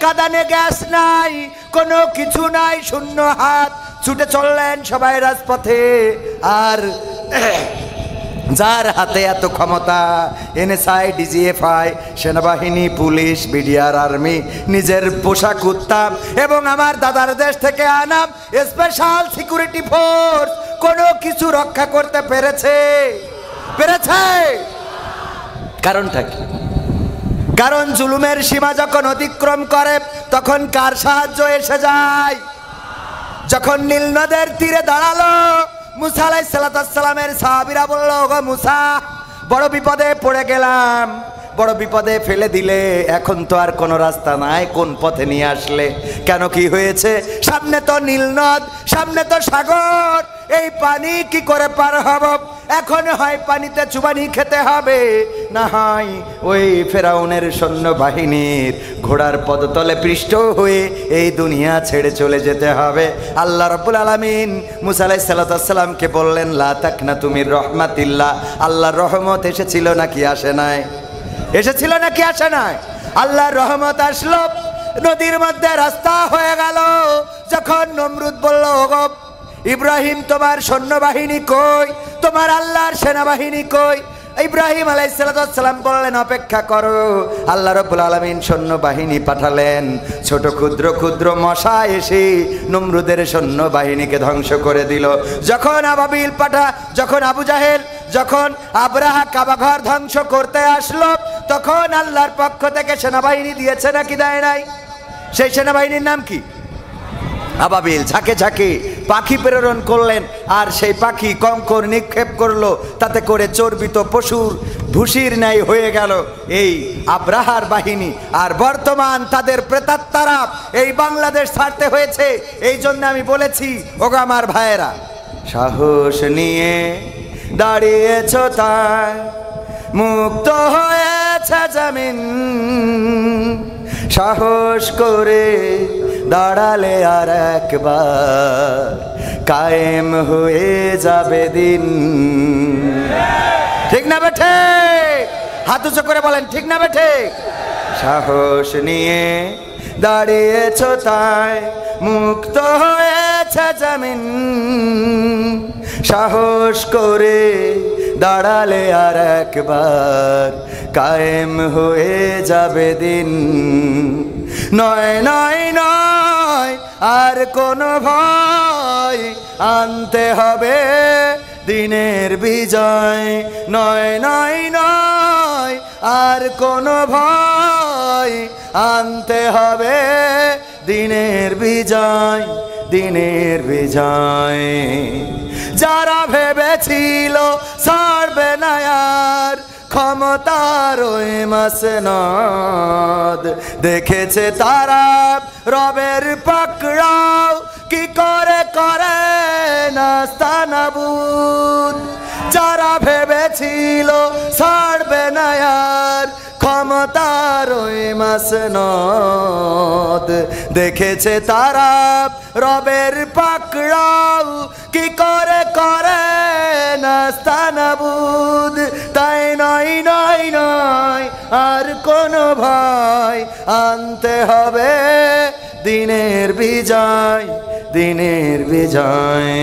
কাঁদানে gas নাই, কোনো কিছু নাই, শূন্য হাত ছুটে চললেন সবাই রাজপথে। আর যার হাতে এত ক্ষমতা, এনএসআই, ডিজিএফআই, সেনাবাহিনী, পুলিশ, বিডিআর, আর্মি, নিজের পোশাক উত্তাম এবং আমার দাদার দেশ থেকে আনাম স্পেশাল সিকিউরিটি ফোর্স কোনো কিছু রক্ষা করতে পেরেছে? কারণটা কি? কারণ জুলুমের সীমা যখন অতিক্রম করে তখন কার সাহায্য এসে যায়? যখন নীল নদের তীরে দাঁড়ালো মুসা আলাইহিস সালামের সাহাবীরা বলল, ওগো মুসা, বড় বিপদে পড়ে গেলাম, বড় বিপদে ফেলে দিলে, এখন তো আর কোনো রাস্তা নাই, কোন পথে নিয়ে আসলে? কেন, কি হয়েছে? সামনে তো নীল নদ, সামনে তো সাগর, এই পানি কি করে পার হব? এখন হয় পানিতে চুবানি খেতে হবে, না হয় ওই ফেরাউনের সৈন্যবাহিনীর ঘোড়ার পদতলে পৃষ্ঠ হয়ে এই দুনিয়া ছেড়ে চলে যেতে হবে। আল্লাহ রাব্বুল আলামিন মুসা আলাইহিস সালামকে বললেন, লা তাকনাতু মির রাহমাতিল্লাহ। আল্লাহর রহমত এসেছিল নাকি আসে নাই? এসেছিল নাকি আসে নাই? আল্লাহর রহমত আসলো, নদীর মধ্যে রাস্তা হয়ে গেল। যখন নমরুদ বলল, ওগো ইব্রাহিম, তোমার সৈন্যবাহিনী কই? তোমার আল্লাহর সেনাবাহিনী কই? ইব্রাহিম আলাইহিস সালাম বললেন, অপেক্ষা করো। আল্লাহ রাব্বুল আলামিন সৈন্যবাহিনী পাঠালেন, ছোট ক্ষুদ্র ক্ষুদ্র মশা এসে নমরুদের সৈন্যবাহিনীকে ধ্বংস করে দিল। যখন আবাবিল যখন আবু জাহেল, যখন আব্রাহা কাবাঘর ধ্বংস করতে আসলো, তখন আল্লাহর পক্ষ থেকে সেনাবাহিনী দিয়েছে নাকি দেয় নাই? সেই সেনাবাহিনীর নাম কি? আবাবিল। ঝাঁকে ঝাঁকে পাখি প্রেরণ করলেন, আর সেই পাখি কঙ্কর নিক্ষেপ করলো, তাতে করে চর্বিত পশুর ভুসির ন্যায় হয়ে গেল এই আব্রাহার বাহিনী। আর বর্তমান তাদের প্রেতাত্মারা এই বাংলাদেশ ছাড়তে হয়েছে। এই জন্য আমি বলেছি, ওগো আমার ভাইয়েরা, সাহস নিয়ে দাঁড়িয়েছ তাই মুক্ত হয়েছে জমিন, সাহস করে দাঁড়ালে আর একবার কায়েম হয়ে যাবে দিন। ঠিক না বেঠে? হাত উঁচু করে বলেন, ঠিক না বেঠে? সাহস নিয়ে দাঁড়িয়েছ তাই মুক্ত হয়েছে জমিন, সাহস করে দাঁড়ালে আর একবার কায়েম হয়ে যাবে দিন। নয় নয় নয় আর কোনো ভয়, আনতে হবে দিনের বিজয়। নয় নয় নয় আর কোনো ভয়, আনতে হবে দিনের বিজয়, দিনের বিজয়। যারা ভেবেছিল ছাড়বে না আর ক্ষমতার ওই মাসনদ, দেখেছে তারা রবের পাকড়াও কি করে করে নাস্তানাবুদ। যারা ভেবেছিল ছাড়বে না আর ক্ষমতার ওই মাসনদ, দেখেছে তারা রবের পাকড়াও কি করে করে নাস্তানাবুদ। তাই নয় নয় নয় আর কোনো ভয়, আনতে হবে দিনের বিজয়, দিনের বিজয়।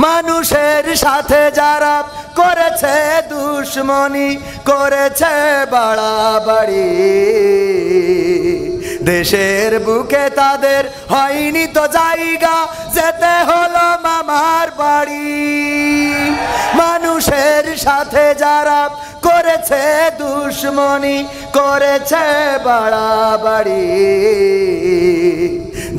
মানুষের সাথে যারা করেছে দুশ্মনী, করেছে বাড়াবাড়ি, দেশের বুকে তাদের হয়নি তো জায়গা, যেতে হলো মামার বাড়ি। মানুষের সাথে যারা করেছে দুশ্মনী, করেছে বাড়াবাড়ি,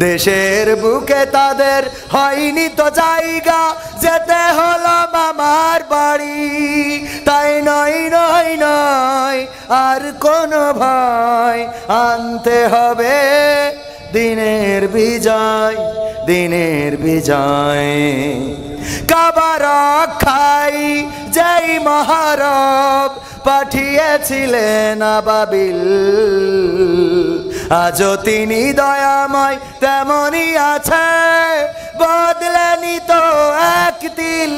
দেশের বুকে তাদের হয়নি তো জায়গা, যেতে হলো মামার বাড়ি। তাই নয় নয় নয় আর কোনো ভয়, আনতে হবে দিনের বিজয়, দিনের বিজয়। কাবা রক্ষাই যেই মহারব পাঠিয়েছিলেন আবাবিল, আজও তিনি দয়াময় তেমনি আছে, বদলেনি তো এক দিল।